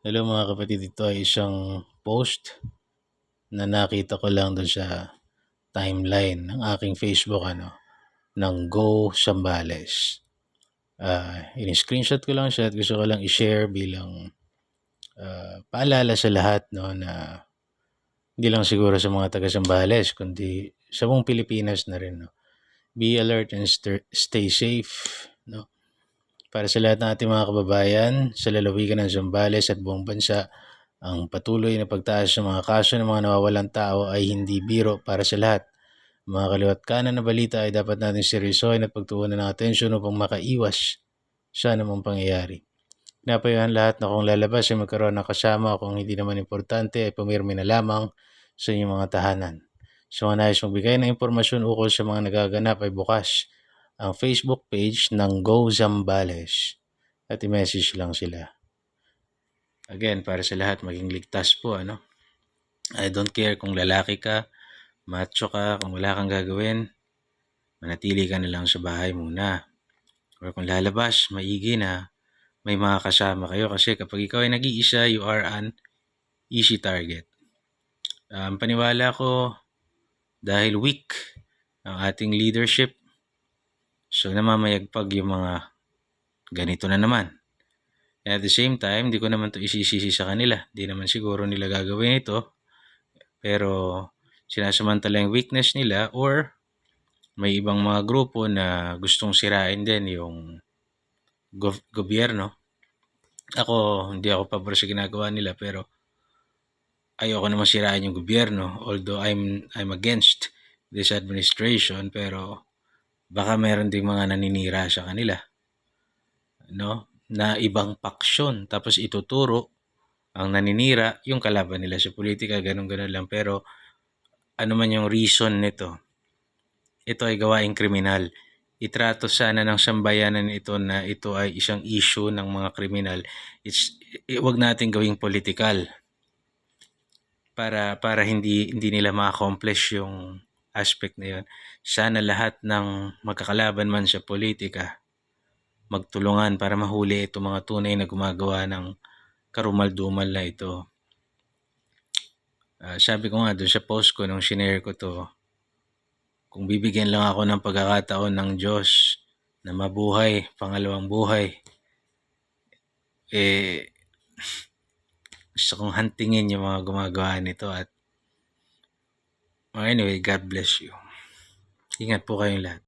Hello mga kapatid, ito ay isang post na nakita ko lang doon sa timeline ng aking Facebook ng Go Zambales. In-screenshot ko lang siya at gusto ko lang i-share bilang paalala sa lahat na hindi lang siguro sa mga taga Zambales kundi sa buong Pilipinas na rin. Be alert and stay safe. Para sa lahat ng ating mga kababayan sa lalawigan ng Zambales at buong bansa, ang patuloy na pagtaas ng mga kaso ng mga nawawalang tao ay hindi biro para sa lahat. Mga kaliwat kanan na balita ay dapat natin seryosohin at pagtuunan ng atensyon upang makaiwas sa anumang pangyayari. Pinapayuhan lahat na kung lalabas ay magkaroon ng kasama, kung hindi naman importante ay pumirmi na lamang sa inyong mga tahanan. Sa mga nais magbigay ng impormasyon ukol sa mga nagaganap ay bukas ang Facebook page ng Go Zambales at i-message lang sila. Again, para sa lahat, maging ligtas po, I don't care kung lalaki ka, macho ka, kung wala kang gagawin, manatili ka na lang sa bahay muna. Or kung lalabas, maigi na may mga kasama kayo kasi kapag ikaw ay nag-iisa, you are an easy target. Paniwala ko, dahil weak ang ating leadership, so namamayagpag yung mga ganito na naman. And at the same time, di ko naman to isisisi sa kanila. Di naman siguro nila gagawin ito. Pero sinasamantala yung weakness nila or may ibang mga grupo na gustong sirain din yung gobyerno. Hindi ako pabor sa ginagawa nila pero ayoko naman sirain yung gobyerno. Although I'm against this administration pero baka meron ding mga naninira sa kanila. Na ibang paksyon tapos ituturo ang naninira yung kalaban nila sa politika, ganun lang. Pero ano man yung reason nito, ito ay gawaing kriminal. Itrato sana ng sambayanan ito na ito ay isang issue ng mga kriminal. Wag natin gawing political para hindi nila ma-accomplish yung aspect na yun. Sana lahat ng magkakalaban man sa politika magtulungan para mahuli itong mga tunay na gumagawa ng karumal-dumal na ito. Sabi ko nga doon sa post ko nung shinare ko to, kung bibigyan lang ako ng pagkakataon ng Diyos na mabuhay, pangalawang buhay, gusto kong hantingin yung mga gumagawa nito at anyway, God bless you. Ingat po kayong lahat.